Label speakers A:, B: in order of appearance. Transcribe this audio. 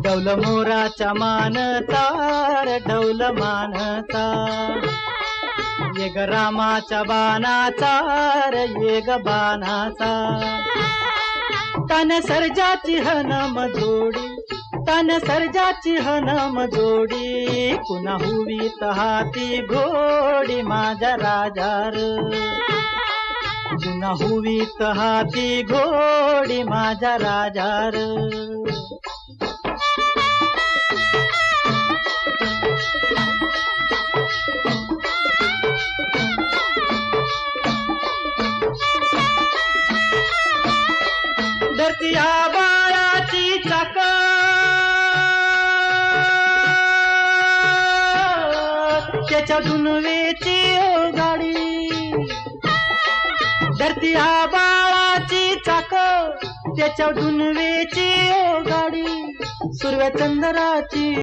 A: डौल मोराच्या मानता रे डौल मानता, ये ग रामाच्या बाणाचा रे ये ग बाणाचा, तन सर्जाची हनम जोडी, तन सर्जाची हनम जोडी, पुन्हा हुवीत हाती घोडी माझ्या राजार, पुन्हा हुवीत हाती घोडी माझ्या राजार. धरती आबाळाची चाक, त्याच्या दुनवेची गाडी, धरती आबाळाची चाक, त्याच्या दुनवेची गाडी, सूर्य चंद्राची